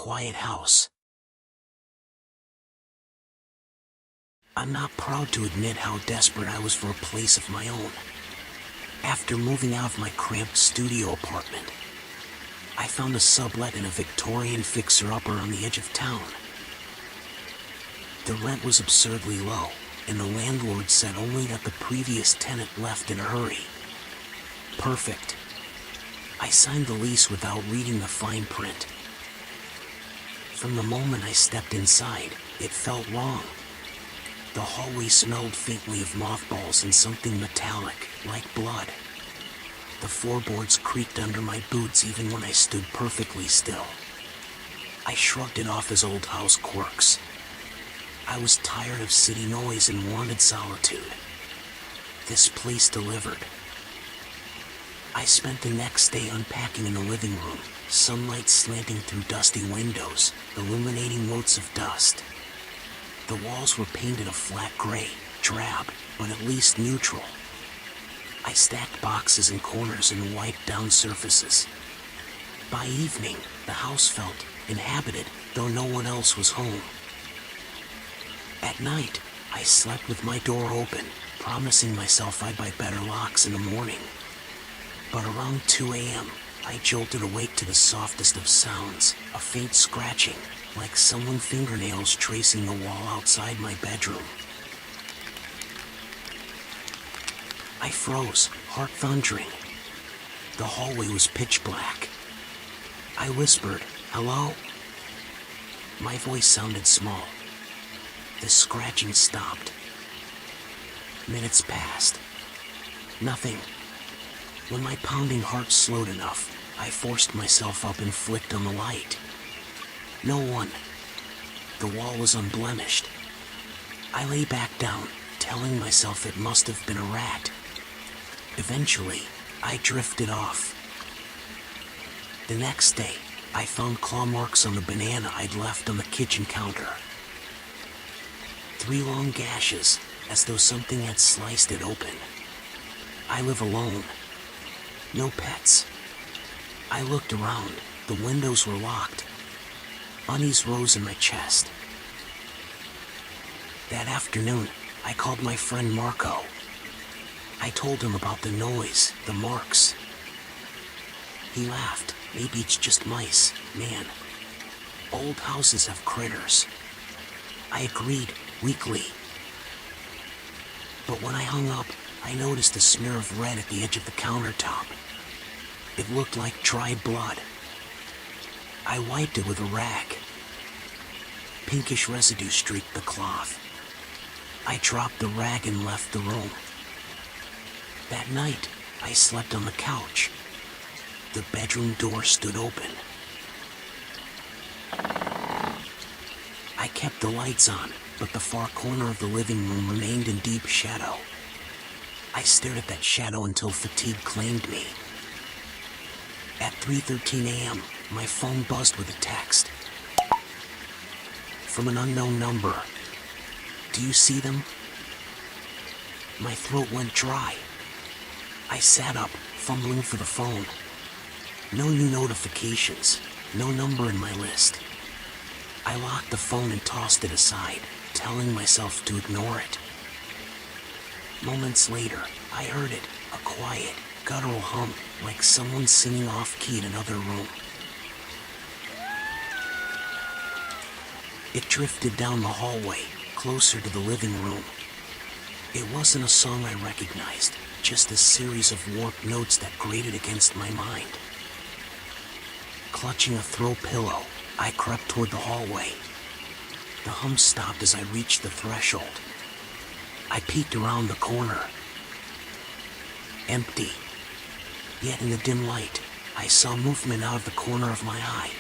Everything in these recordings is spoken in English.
quiet house. I'm not proud to admit how desperate I was for a place of my own. After moving out of my cramped studio apartment, I found a sublet in a Victorian fixer-upper on the edge of town. The rent was absurdly low, and the landlord said only that the previous tenant left in a hurry. Perfect. I signed the lease without reading the fine print. From the moment I stepped inside, it felt wrong. The hallway smelled faintly of mothballs and something metallic, like blood. The floorboards creaked under my boots even when I stood perfectly still. I shrugged it off as old house quirks. I was tired of city noise and wanted solitude. This place delivered. I spent the next day unpacking in the living room, sunlight slanting through dusty windows, illuminating motes of dust. The walls were painted a flat gray, drab, but at least neutral. I stacked boxes in corners and wiped down surfaces. By evening, the house felt inhabited, though no one else was home. At night, I slept with my door open, promising myself I'd buy better locks in the morning. But around 2 a.m., I jolted awake to the softest of sounds, a faint scratching, like someone fingernails tracing the wall outside my bedroom. I froze, heart thundering. The hallway was pitch black. I whispered, "Hello?" My voice sounded small. The scratching stopped. Minutes passed. Nothing. When my pounding heart slowed enough, I forced myself up and flicked on the light. No one. The wall was unblemished. I lay back down, telling myself it must have been a rat. Eventually, I drifted off. The next day, I found claw marks on the banana I'd left on the kitchen counter. 3 long gashes, as though something had sliced it open. I live alone. No pets. I looked around. The windows were locked. Unease rose in my chest. That afternoon, I called my friend Marco. I told him about the noise, the marks. He laughed. Maybe it's just mice, man. Old houses have critters. I agreed, weakly. But when I hung up, I noticed a smear of red at the edge of the countertop. It looked like dried blood. I wiped it with a rag. Pinkish residue streaked the cloth. I dropped the rag and left the room. That night, I slept on the couch. The bedroom door stood open. I kept the lights on, but the far corner of the living room remained in deep shadow. I stared at that shadow until fatigue claimed me. At 3:13 a.m., my phone buzzed with a text. From an unknown number. Do you see them? My throat went dry. I sat up, fumbling for the phone. No new notifications, no number in my list. I locked the phone and tossed it aside, telling myself to ignore it. Moments later, I heard it, a quiet, guttural hum, like someone singing off-key in another room. It drifted down the hallway, closer to the living room. It wasn't a song I recognized, just a series of warped notes that grated against my mind. Clutching a throw pillow, I crept toward the hallway. The hum stopped as I reached the threshold. I peeked around the corner. Empty. Yet in the dim light, I saw movement out of the corner of my eye.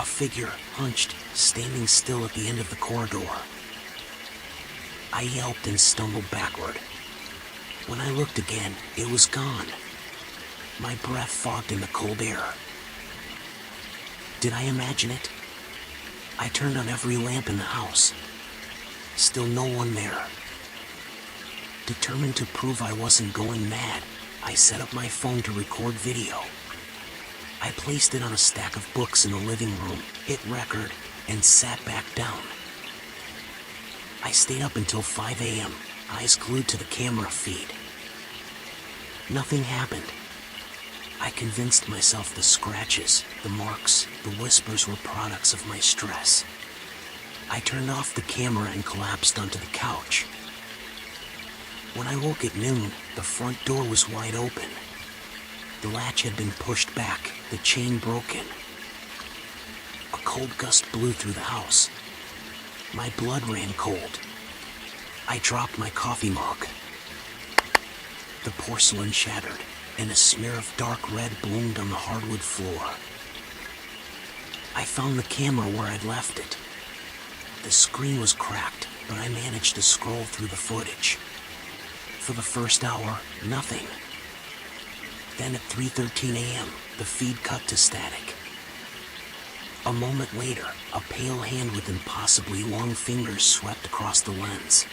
A figure, hunched, standing still at the end of the corridor. I yelped and stumbled backward. When I looked again, it was gone. My breath fogged in the cold air. Did I imagine it? I turned on every lamp in the house. Still no one there. Determined to prove I wasn't going mad, I set up my phone to record video. I placed it on a stack of books in the living room, hit record, and sat back down. I stayed up until 5 a.m., eyes glued to the camera feed. Nothing happened. I convinced myself the scratches, the marks, the whispers were products of my stress. I turned off the camera and collapsed onto the couch. When I woke at noon, the front door was wide open. The latch had been pushed back, the chain broken. A cold gust blew through the house. My blood ran cold. I dropped my coffee mug. The porcelain shattered, and a smear of dark red bloomed on the hardwood floor. I found the camera where I'd left it. The screen was cracked, but I managed to scroll through the footage. For the first hour, nothing. Then at 3:13 a.m., the feed cut to static. A moment later, a pale hand with impossibly long fingers swept across the lens.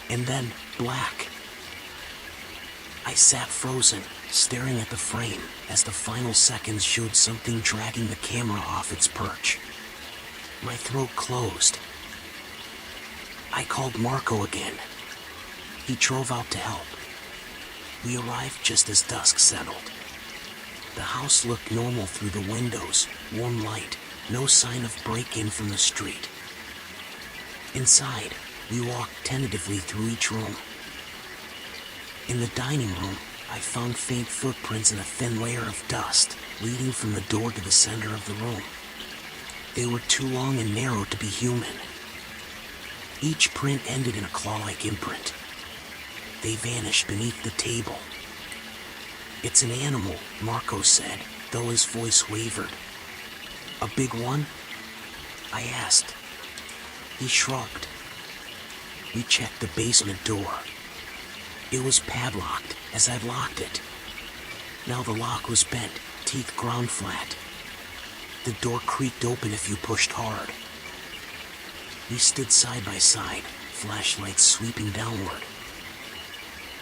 And then, black. I sat frozen, staring at the frame, as the final seconds showed something dragging the camera off its perch. My throat closed. I called Marco again. He drove out to help. We arrived just as dusk settled. The house looked normal through the windows, warm light, no sign of break-in from the street. Inside, we walked tentatively through each room. In the dining room, I found faint footprints in a thin layer of dust, leading from the door to the center of the room. They were too long and narrow to be human. Each print ended in a claw-like imprint. They vanished beneath the table. "It's an animal," Marco said, though his voice wavered. "A big one?" I asked. He shrugged. We checked the basement door. It was padlocked, as I'd locked it. Now the lock was bent, teeth ground flat. The door creaked open if you pushed hard. We stood side by side, flashlights sweeping downward.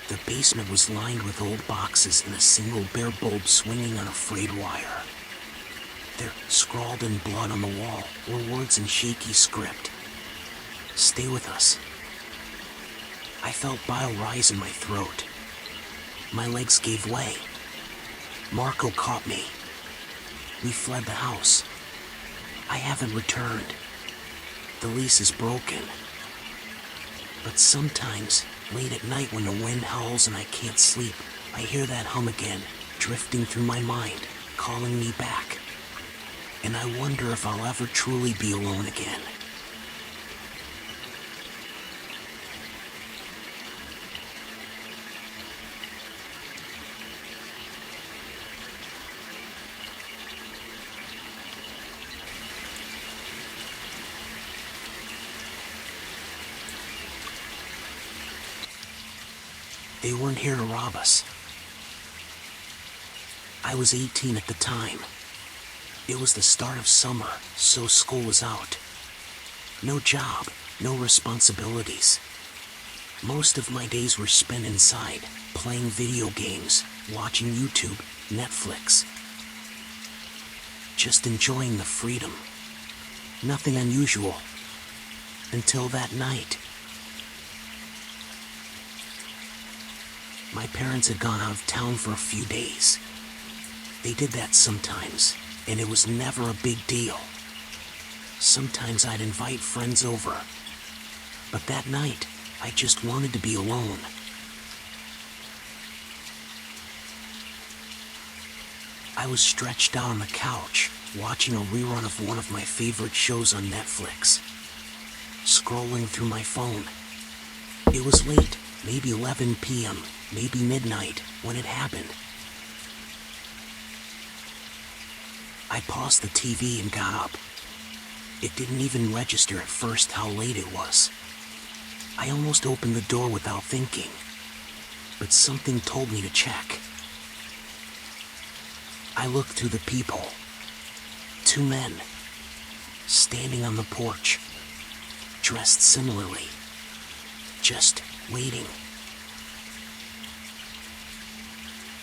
The basement was lined with old boxes and a single bare bulb swinging on a frayed wire. There, scrawled in blood on the wall, were words in shaky script. "Stay with us." I felt bile rise in my throat. My legs gave way. Marco caught me. We fled the house. I haven't returned. The lease is broken. But sometimes, late at night when the wind howls and I can't sleep, I hear that hum again, drifting through my mind, calling me back. And I wonder if I'll ever truly be alone again. They weren't here to rob us. I was 18 at the time. It was the start of summer, so school was out. No job, no responsibilities. Most of my days were spent inside, playing video games, watching YouTube, Netflix. Just enjoying the freedom. Nothing unusual. Until that night. My parents had gone out of town for a few days. They did that sometimes, and it was never a big deal. Sometimes I'd invite friends over, but that night, I just wanted to be alone. I was stretched out on the couch, watching a rerun of one of my favorite shows on Netflix. Scrolling through my phone. It was late, maybe 11 p.m., maybe midnight, when it happened. I paused the TV and got up. It didn't even register at first how late it was. I almost opened the door without thinking, but something told me to check. I looked through the peephole. 2 men, standing on the porch, dressed similarly, just waiting.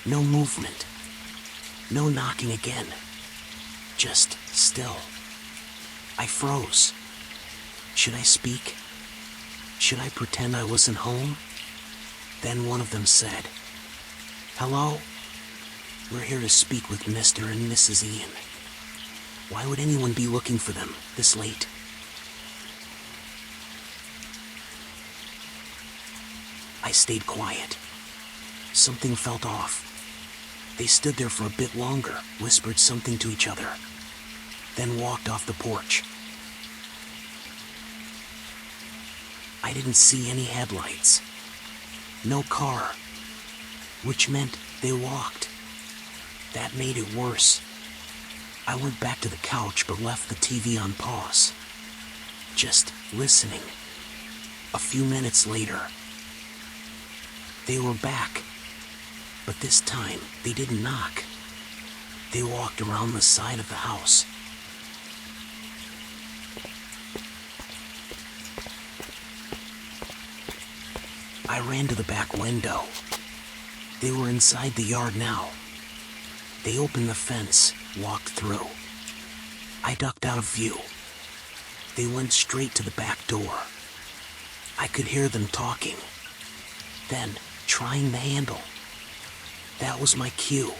No movement, No knocking again. Just still. I froze. Should I speak? Should I pretend I wasn't home? Then one of them said, "Hello? We're here to speak with Mr. and Mrs. Ian." Why would anyone be looking for them this late? I stayed quiet. Something felt off. They stood there for a bit longer, whispered something to each other, then walked off the porch. I didn't see any headlights. No car, which meant they walked. That made it worse. I went back to the couch but left the TV on pause, just listening. A few minutes later, they were back, but this time they didn't knock. They walked around the side of the house. I ran to the back window. They were inside the yard now. They opened the fence, walked through. I ducked out of view. They went straight to the back door. I could hear them talking, then trying the handle. That was my cue.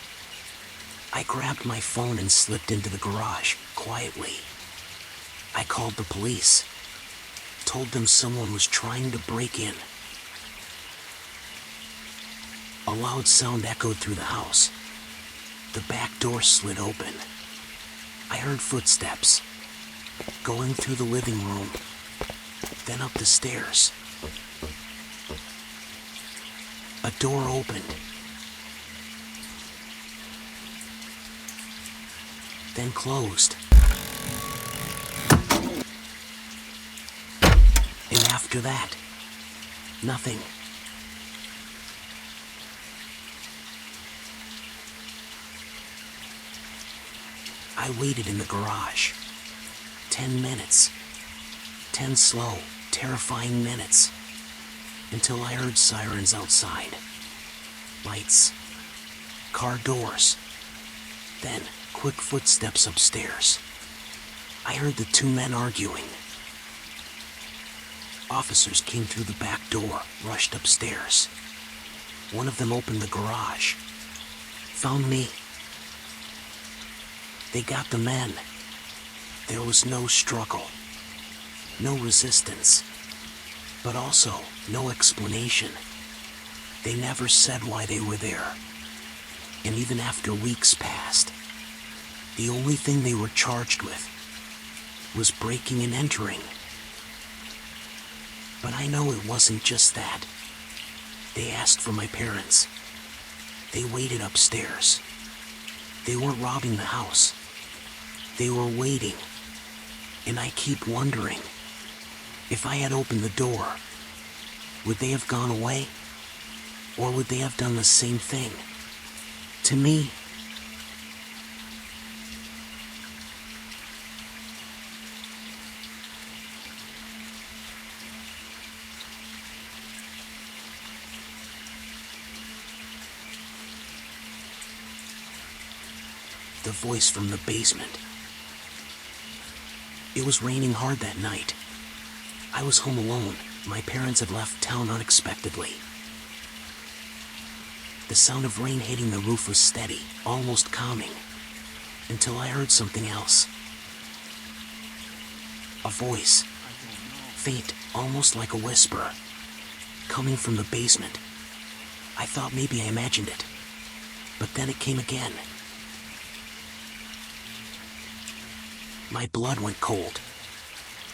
I grabbed my phone and slipped into the garage, quietly. I called the police, told them someone was trying to break in. A loud sound echoed through the house. The back door slid open. I heard footsteps, going through the living room, then up the stairs. A door opened, then closed. And after that, nothing. I waited in the garage. 10 minutes. 10 slow, terrifying minutes. Until I heard sirens outside. Lights. Car doors. Then, quick footsteps upstairs. I heard the two men arguing. Officers came through the back door, rushed upstairs. One of them opened the garage. Found me. They got the men. There was no struggle, no resistance, but also no explanation. They never said why they were there. And even after weeks passed, the only thing they were charged with was breaking and entering. But I know it wasn't just that. They asked for my parents. They waited upstairs. They weren't robbing the house. They were waiting, and I keep wondering, if I had opened the door, would they have gone away? Or would they have done the same thing to me? The voice from the basement. It was raining hard that night. I was home alone. My parents had left town unexpectedly. The sound of rain hitting the roof was steady, almost calming, until I heard something else. A voice, faint, almost like a whisper, coming from the basement. I thought maybe I imagined it, but then it came again. My blood went cold.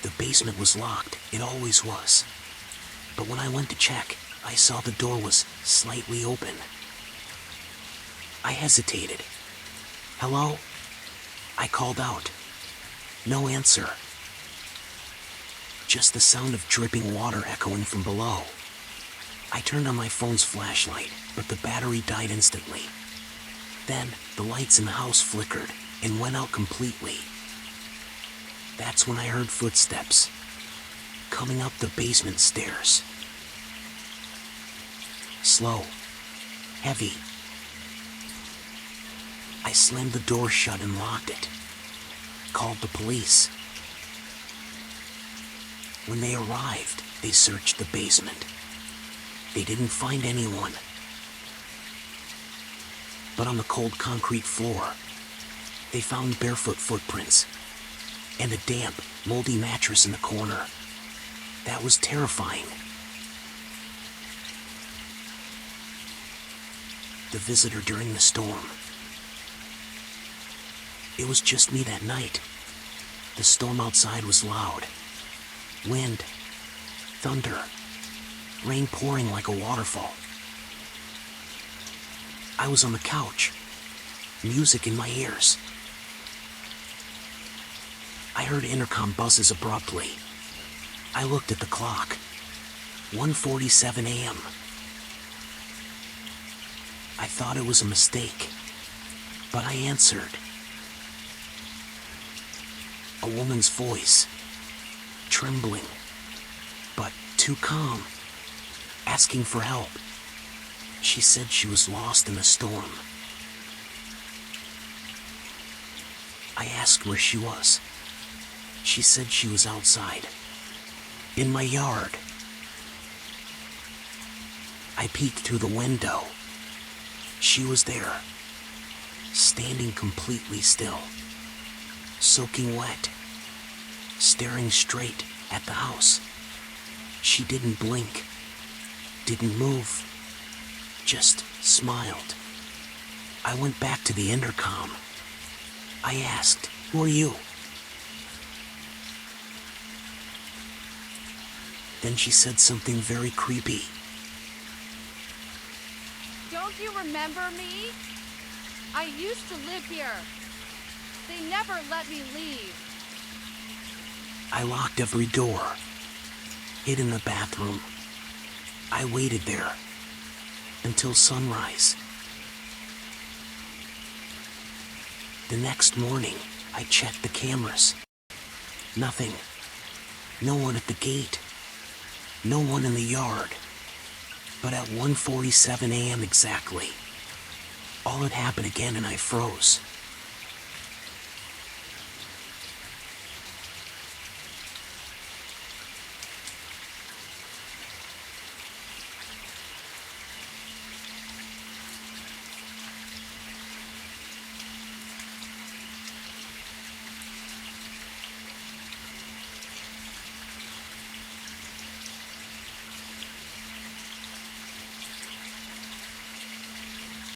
The basement was locked, it always was. But when I went to check, I saw the door was slightly open. I hesitated. "Hello?" I called out. No answer. Just the sound of dripping water echoing from below. I turned on my phone's flashlight, but the battery died instantly. Then, the lights in the house flickered and went out completely. That's when I heard footsteps coming up the basement stairs. Slow, heavy. I slammed the door shut and locked it. Called the police. When they arrived, they searched the basement. They didn't find anyone. But on the cold concrete floor, they found barefoot footprints and a damp, moldy mattress in the corner. That was terrifying. The visitor during the storm. It was just me that night. The storm outside was loud. Wind, thunder, rain pouring like a waterfall. I was on the couch, music in my ears. I heard intercom buzzes abruptly. I looked at the clock. 1:47 a.m. I thought it was a mistake, but I answered. A woman's voice, trembling, but too calm, asking for help. She said she was lost in the storm. I asked where she was. She said she was outside, in my yard. I peeked through the window. She was there, standing completely still, soaking wet, staring straight at the house. She didn't blink, didn't move, just smiled. I went back to the intercom. I asked, "Who are you?" Then she said something very creepy. Don't you remember me? I used to live here. They never let me leave. I locked every door, hid in the bathroom. I waited there until sunrise. The next morning, I checked the cameras. Nothing. No one at the gate. No one in the yard. But at 1:47 a.m. exactly, all had happened again and I froze.